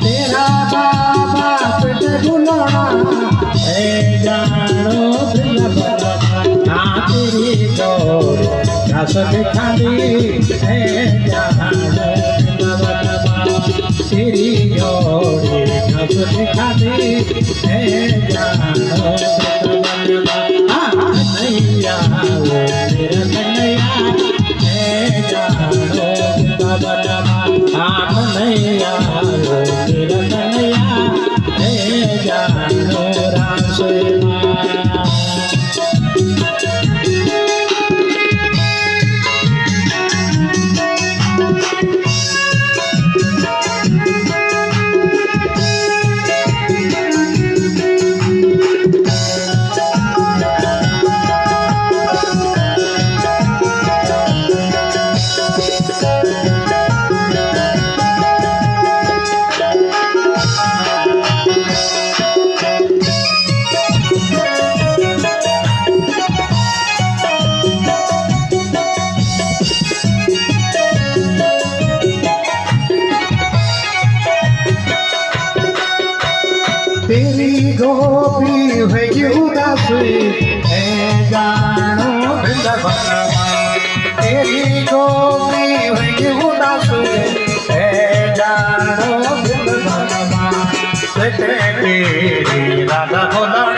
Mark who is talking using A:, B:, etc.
A: तेरा बाबा पेट बुलाना है जानो ना तेरी डोर घास दिखानी है जानो तेरी डोर घास दिखानी है जानो नैया तेरा नैया है जानो आप नैया तेरा नैया है जानो रास तेरी गोपी हुई उदास है जानो वृंदावन तेरी गोपी हुई उदास है जानो वृंदावन तेरी राधा भोला